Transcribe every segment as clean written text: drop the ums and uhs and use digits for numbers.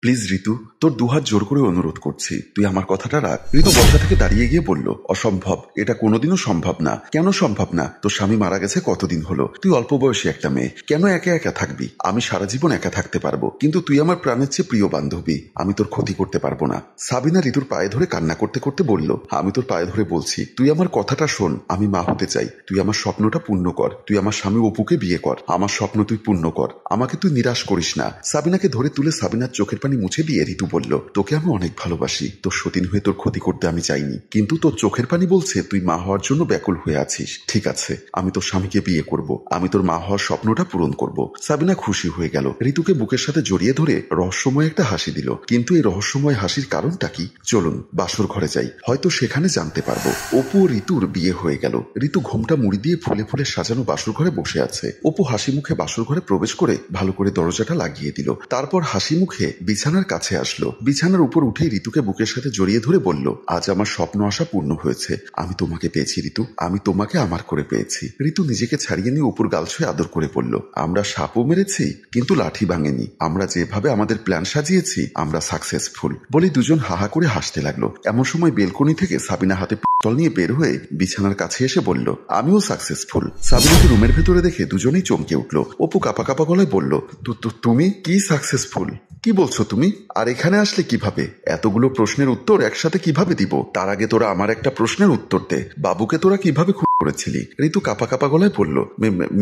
Please ঋতু, তোর দুহাত জোর করে অনুরোধ করছি, তুই আমার কথাটা রাখ। ঋতু বসা থেকে দাঁড়িয়ে গিয়ে বলল, অসম্ভব, এটা কোনোদিনও সম্ভব না। কেন সম্ভব না? তোর স্বামী মারা গেছে কতদিন হলো, তুই অল্প বয়সী একটা মেয়ে, কেন একা একা থাকবি? আমি সারা জীবন একা থাকতে পারবো, কিন্তু তুই আমার প্রাণের চেয়ে প্রিয় বান্ধবী, আমি তোর ক্ষতি করতে পারবো না। সাবিনা ঋতুর পায়ে ধরে কান্না করতে করতে বলল, আমি তোর পায়ে ধরে বলছি, তুই আমার কথাটা শোন, আমি মা হতে চাই, তুই আমার স্বপ্নটা পূর্ণ কর, তুই আমার স্বামী অপুকে বিয়ে কর, আমার স্বপ্ন তুই পূর্ণ কর, আমাকে তুই নিরাশ করিস না। সাবিনাকে ধরে তুলে সাবিনার চোখের পানি মুছে দিয়ে ঋতু বলল, তোকে আমি অনেক ভালোবাসি, তোর সতীন হয়ে তোর ক্ষতি করতে আমি চাইনি, কিন্তু তোর চোখের পানি বলছে তুই মা হওয়ার জন্য ব্যাকুল হয়ে আছিস। ঠিক আছে, আমি তোর স্বামীকে বিয়ে করব, আমি তোর মা হওয়ার স্বপ্নটা পূরণ করব। সাবিনা খুশি হয়ে গেল, ঋতুকে বুকের সাথে জড়িয়ে ধরে রহস্যময় একটা হাসি দিল। কিন্তু এই রহস্যময় হাসির কারণটা কি? চলুন বাসর ঘরে যাই, হয়তো সেখানে জানতে পারবো। অপু ও ঋতুর বিয়ে হয়ে গেল। ঋতু ঘোমটা মুড়ি দিয়ে ফুলে ফুলে সাজানো বাসর ঘরে বসে আছে। অপু হাসি মুখে বাসর ঘরে প্রবেশ করে ভালো করে দরজাটা লাগিয়ে দিল। তারপর হাসি মুখে বিছানার কাছে আসলো। বিছানার উপর উঠে ঋতুকে বুকের সাথে জড়িয়ে ধরে বলল, আজ আমার স্বপ্ন আশা পূর্ণ হয়েছে, আমি তোমাকে পেয়েছি ঋতু, আমি তোমাকে আমার করে পেয়েছি। ঋতু নিজেকে ছাড়িয়ে নিয়ে অপুর গাল ছুঁয়ে আদর করে বলল, আমরা সাপও মেরেছি কিন্তু লাঠি ভাঙেনি, আমরা যেভাবে আমাদের প্ল্যান সাজিয়েছি আমরা সাকসেসফুল। বলে দুজন হাহা করে হাসতে লাগলো। এমন সময় বেলকনি থেকে সাবিনা হাতে পিস্তল নিয়ে বের হয়ে বিছানার কাছে এসে বলল, আমিও সাকসেসফুল। সাবিনাকে রুমের ভেতরে দেখে দুজনেই চমকে উঠল। অপু কাপা কাপা গলায় বলল, তুমি কি সাকসেসফুল? কি বলছো তুমি? আর এখানে আসলে কিভাবে? এতগুলো প্রশ্নের উত্তর একসাথে কিভাবে দিব? তার আগে তোরা আমার একটা প্রশ্নের উত্তর দে, বাবুকে তোরা কিভাবে খুন করেছিলি? ঋতু কাপা কাপা গলায় বলল,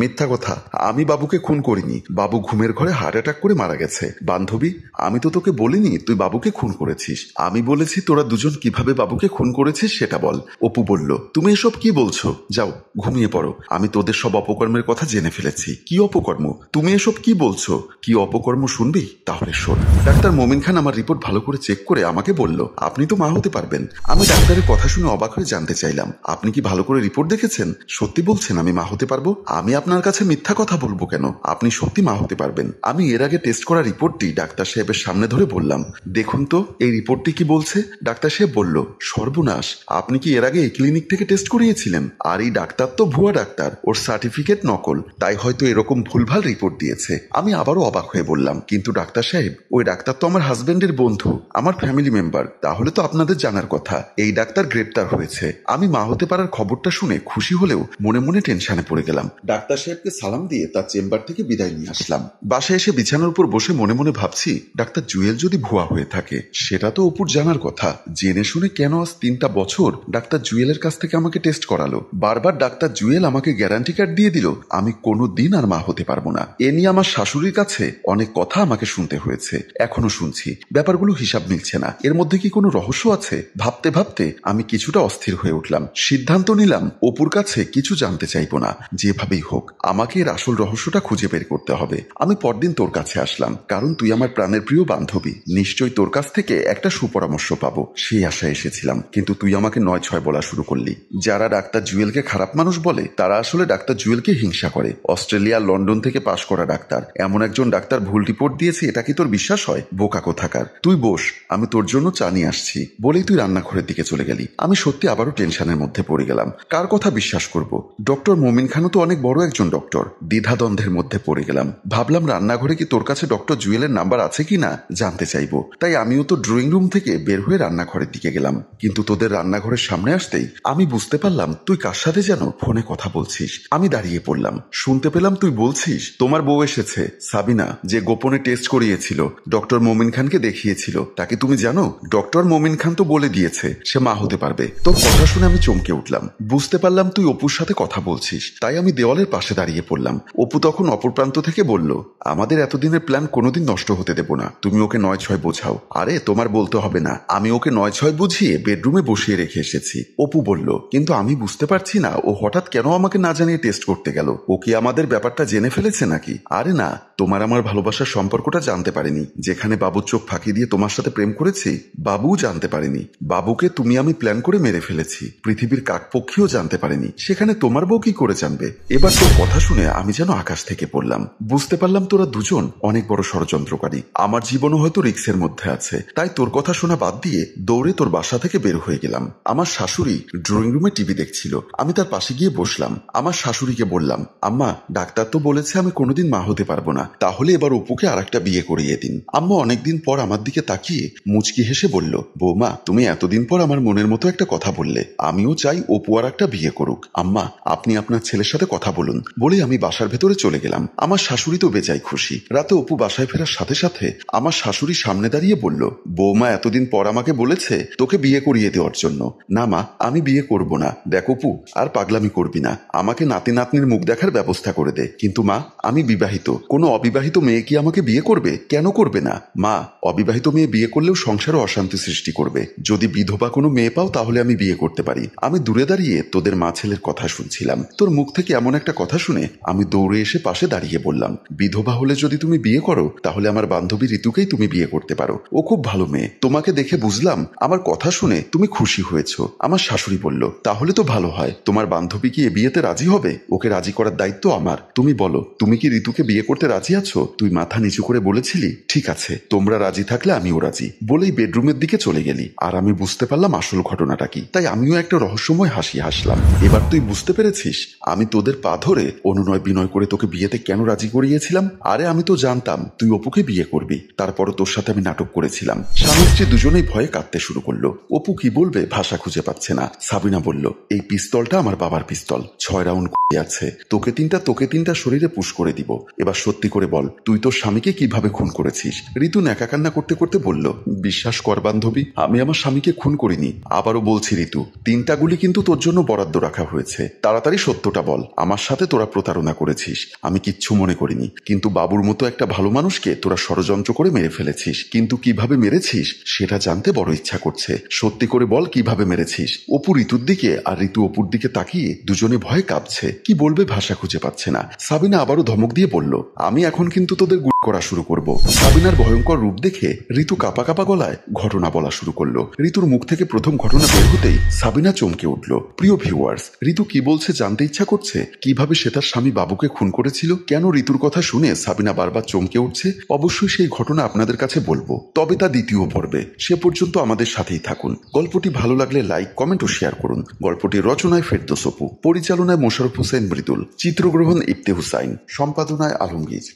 মিথ্যা কথা, আমি বাবুকে খুন করিনি, বাবু ঘুমের ঘরে হার্ট অ্যাটাক করে মারা গেছে। বান্ধবী, আমি তো তোকে বলিনি তুই বাবুকে খুন করেছিস, আমি বলেছি তোরা দুজন কিভাবে বাবুকে খুন করেছিস সেটা বল। অপু বলল, তুমি এসব কি বলছো? যাও ঘুমিয়ে পড়ো, আমি তোদের সব অপকর্মের কথা জেনে ফেলেছি। কি অপকর্ম? তুমি এসব কি বলছো? কি অপকর্ম শুনবি? তাহলে শোন। ডাক্তার মোমিন খান আমার রিপোর্ট ভালো করে চেক করে আমাকে বলল, আপনি তো মা হতে পারবেন। আমি ডাক্তারের কথা শুনে অবাক হয়ে জানতে চাইলাম, আপনি কি ভালো করে রিপোর্ট দেখেছেন? সত্যি বলছেন আমি মা হতে পারবো? আমি আপনার কাছে মিথ্যা কথা বলবো কেন? আপনি সত্যি মা হতে পারবেন। আমি এর আগে টেস্ট করা রিপোর্টটি ডাক্তার সাহেবের সামনে ধরে বললাম, দেখুন তো এই রিপোর্টটি কি বলছে। ডাক্তার সাহেব বলল, সর্বনাশ, আপনি কি এর আগে এই ক্লিনিক থেকে টেস্ট করিয়েছিলেন? আর এই ডাক্তার তো ভুয়া ডাক্তার, ওর সার্টিফিকেট নকল, তাই হয়তো এরকম ভুলভাল রিপোর্ট দিয়েছে। আমি আবারও অবাক হয়ে বললাম, কিন্তু ডাক্তার সাহেব, ওই ডাক্তার তো আমার হাজবেন্ডের বন্ধু, আমার ফ্যামিলি মেম্বার, তাহলে তো আপনাদের জানার কথা এই ডাক্তার গ্রেপ্তার হয়েছে। আমি মা হতে পারার খবরটা শুনে খুশি হলেও মনে মনে টেনশনে পড়ে গেলাম। ডাক্তার সাহেবকে সালাম দিয়ে তার চেম্বার থেকে বিদায় নিয়ে আসলাম। বাসায় এসে বিছানার উপর বসে মনে মনে ভাবছি, ডাক্তার জুয়েল যদি ভুয়া হয়ে থাকে সেটা তো অপুর জানার কথা। জেনে শুনে কেন আজ 3টা বছর ডাক্তার জুয়েলের কাছ থেকে আমাকে টেস্ট করালো? বারবার ডাক্তার জুয়েল আমাকে গ্যারান্টি কার্ড দিয়ে দিল আমি কোনো দিন আর মা হতে পারবো না। এ নিয়ে আমার শাশুড়ির কাছে অনেক কথা আমাকে শুনতে হয়েছে, এখনো শুনছি। ব্যাপারগুলো হিসাব মিলছে না, এর মধ্যে কি কোনো রহস্য আছে? ভাবতে ভাবতে আমি কিছুটা অস্থির হয়ে উঠলাম। সিদ্ধান্ত নিলাম অপুর কাছে কিছু জানতে চাইবো না, যেভাবেই হোক আমাকে এর আসল রহস্যটা খুঁজে বের করতে হবে। আমি পরদিন তোর কাছে আসলাম, কারণ তুই আমার প্রাণের প্রিয় বান্ধবী, নিশ্চয়ই তোর কাছ থেকে একটা সুপরামর্শ পাবো সেই আশায় এসেছিলাম। কিন্তু তুই আমাকে 9-6 বলা শুরু করলি। যারা ডাক্তার জুয়েলকে খারাপ মানুষ বলে তারা আসলে ডাক্তার জুয়েলকে হিংসা করে। অস্ট্রেলিয়া লন্ডন থেকে পাশ করা ডাক্তার, এমন একজন ডাক্তার ভুল রিপোর্ট দিয়েছে, এটা কি তোর বিশ্বাস হয়? বোকা কোথাকার। তুই বস, আমি তোর জন্য চা নিয়ে আসছি। বলেই তুই রান্নাঘরের দিকে চলে গেলি। আমি সত্যি আবারও টেনশনের মধ্যে পড়ে গেলাম, কার কথা বিশ্বাস করব? ডক্টর মোমিন খানও তো অনেক বড় একজন ডক্টর। দ্বিধাদ্বন্দ্বের মধ্যে পড়ে গেলাম। ভাবলাম রান্নাঘরে কি তোর কাছে ডক্টর জুয়েলের নাম্বার আছে কিনা জানতে চাইবো। তাই আমিও তো ড্রয়িং রুম থেকে বের হয়ে রান্নাঘরের দিকে গেলাম। কিন্তু তোদের রান্নাঘরের সামনে আসতেই আমি বুঝতে পারলাম তুই কার সাথে যেন ফোনে কথা বলছিস। আমি দাঁড়িয়ে পড়লাম, শুনতে পেলাম তুই বলছিস তোমার বউ এসেছে, সাবিনা, যে গোপনে টেস্ট করিয়েছিল, ডক্টর মোমিন খানকে দেখিয়েছিল, তাকে তুমি জানো? ডক্টর মোমিন খান তো বলে দিয়েছে সে মা হতে পারবে। তোর কথা শুনে আমি চমকে উঠলাম, বুঝতে পারলাম তুই অপুর সাথে কথা বলছিস। তাই আমি দেওয়ালের পাশে দাঁড়িয়ে পড়লাম। অপু তখন অপর প্রান্ত থেকে বলল, আমাদের এতদিনের প্ল্যান কোনোদিন নষ্ট হতে দেব না, তুমি ওকে 9-6 বোঝাও। আরে তোমার বলতে হবে না, আমি ওকে 9-6 বুঝিয়ে বেডরুমে বসিয়ে রেখে এসেছি। অপু বলল, কিন্তু আমি বুঝতে পারছি না ও হঠাৎ কেন আমাকে না জানিয়ে টেস্ট করতে গেল। ও কি আমাদের ব্যাপারটা জেনে ফেলেছে নাকি? আরে না, তোমার আমার ভালোবাসার সম্পর্কটা জানতে পারেনি। যেখানে বাবুর চোখ ফাঁকি দিয়ে তোমার সাথে প্রেম করেছি বাবুও জানতে পারেনি। বাবুকে তুমি আমি প্ল্যান করে মেরে ফেলেছি, পৃথিবীর কাকপক্ষীও জানতে পারেনি, সেখানে তোমার বউ কি করে জানবে? এবার তোর কথা শুনে আমি যেন আকাশ থেকে পড়লাম। বুঝতে পারলাম তোরা দুজন অনেক বড় ষড়যন্ত্রকারী। আমার জীবনও হয়তো রিক্সের মধ্যে আছে, তাই তোর কথা শোনা বাদ দিয়ে দৌড়ে তোর বাসা থেকে বের হয়ে গেলাম। আমার শাশুড়ি ড্রয়িং রুমে টিভি দেখছিল, আমি তার পাশে গিয়ে বসলাম। আমার শাশুড়িকে বললাম, আম্মা, ডাক্তার তো বলেছে আমি কোনোদিন মা হতে পারবো না, তাহলে এবার অপুকে আর একটা বিয়ে করিয়ে দিন। আম্মু অনেকদিন পর আমার দিকে তাকিয়ে মুচকি হেসে বলল, বৌমা তুমি এতদিন পর আমার মনের মতো একটা কথা বললে। আমিও চাই অপু আর একটা বিয়ে করুক। আম্মা আপনি আপনার ছেলের সাথে কথা বলুন। বলে আমি বাসার ভেতরে চলে গেলাম। আমার শাশুড়ি তো বেজায় খুশি। রাতে অপু বাসায় ফেরার সাথে সাথে আমার শাশুড়ি সামনে দাঁড়িয়ে বলল, বৌমা এতদিন পর আমাকে বলেছে তোকে বিয়ে করিয়ে দেওয়ার জন্য। না মা, আমি বিয়ে করব না। দেখ অপু, আর পাগলামি করবি না। আমাকে নাতি নাতনির মুখ দেখার ব্যবস্থা করে দে। কিন্তু মা, আমি বিবাহিত। কোনো অবিবাহিত মেয়ে কি আমাকে বিয়ে করবে? কেন করবে না? মা, অবিবাহিত মেয়ে বিয়ে করলেও সংসারে অশান্তি সৃষ্টি করবে। যদি বিধবা কোনো মেয়ে পাও তাহলে আমি বিয়ে করতে পারি। আমি দূরে দাঁড়িয়ে তোদের মা ছেলের কথা শুনছিলাম। তোর মুখ থেকে এমন একটা কথা শুনে আমি দৌড়ে এসে পাশে দাঁড়িয়ে বললাম, বিধবা হলে যদি তুমি বিয়ে করো তাহলে আমার বান্ধবী ঋতুকেই তুমি বিয়ে করতে পারো। ও খুব ভালো মেয়ে। তোমাকে দেখে বুঝলাম আমার কথা শুনে তুমি খুশি হয়েছ। আমার শাশুড়ি বলল, তাহলে তো ভালো হয়। তোমার বান্ধবী কি এ বিয়েতে রাজি হবে? ওকে রাজি করার দায়িত্ব আমার। তুমি বলো, তুমি কি ঋতুকে বিয়ে করতে রাজি আছো? তুই মাথা নিচু করে বলেছিলি, ঠিক আছে, তোমরা রাজি থাকলে আমিও রাজি। বলেই বেডরুমের দিকে চলে গেলি। আর আমি বুঝতে পারলাম আসল ঘটনাটা কি। তাই আমিও একটা রহস্যময় হাসি হাসলাম। এবার তুই বুঝতে পেরেছিস আমি তোদের পা ধরে অনুনয় বিনয় করে তোকে বিয়েতে কেন রাজি করিয়েছিলাম? আরে আমি তো জানতাম তুই অপুকে বিয়ে করবি। তারপরও তোর সাথে আমি নাটক করেছিলাম। স্বামী স্ত্রী দুজনেই ভয়ে কাঁদতে শুরু করলো। অপু কি বলবে ভাষা খুঁজে পাচ্ছে না। সাবিনা বলল, এই পিস্তলটা আমার বাবার পিস্তল। 6 রাউন্ড আছে। তোকে তিনটা শরীরে পুশ করে দিব। এবার সত্যি করে বল, তুই তোর স্বামীকে কিভাবে খুন করেছিস? ঋতু ন্যাকা কান্না করতে করতে বলল, বিশ্বাস কর বান্ধবী, আমি আমার স্বামীকে খুন করিনি। আবারও বলছি ঋতু, 3টা গুলি কিন্তু তোর জন্য বরাদ্দ রাখা হয়েছে। তাড়াতাড়ি সত্যটা বল। আমার সাথে তোরা প্রতারণা করেছিস। আমি কিচ্ছু মনে করিনি, কিন্তু বাবুর মতো একটা ভালো মানুষকে তোরা ষড়যন্ত্র করে মেরে ফেলেছিস। কিন্তু কিভাবে মেরেছিস সেটা জানতে বড় ইচ্ছা করছে। সত্যি করে বল কিভাবে মেরেছিস? অপু ঋতুর দিকে আর ঋতু অপুর দিকে তাকিয়ে দুজনে ভয়ে কাঁপছে। কি বলবে ভাষা খুঁজে পাচ্ছে না। সাবিনা আবারও ধমক দিয়ে বলল, আমি এখন কিন্তু তোদের গুড করা শুরু করব। সাবিনার ভয়ঙ্কর রূপ দেখে ঋতু কাঁপা কাঁপা গলায় ঘটনা বলা শুরু করলো। ঋতুর মুখ থেকে প্রথম ঘটনা বের হতেই সাবিনা চমকে উঠল। প্রিয় ভিউয়ার্স, ঋতু কি বলছে জানতে ইচ্ছা করছে? কিভাবে সে তার স্বামী বাবুকে খুন করেছিল? কেন ঋতুর কথা শুনে সাবিনা বারবার চমকে উঠছে? অবশ্যই সেই ঘটনা আপনাদের কাছে বলবো, তবে তা দ্বিতীয় পর্বে। সে পর্যন্ত আমাদের সাথেই থাকুন। গল্পটি ভালো লাগলে লাইক, কমেন্ট ও শেয়ার করুন। গল্পটির রচনায় ফেরদৌস অপু, পরিচালনায় মোশাররফ হোসেন মৃদুল, চিত্রগ্রহণ ইফতে হুসাইন, সম্পাদনায় আলমগীর।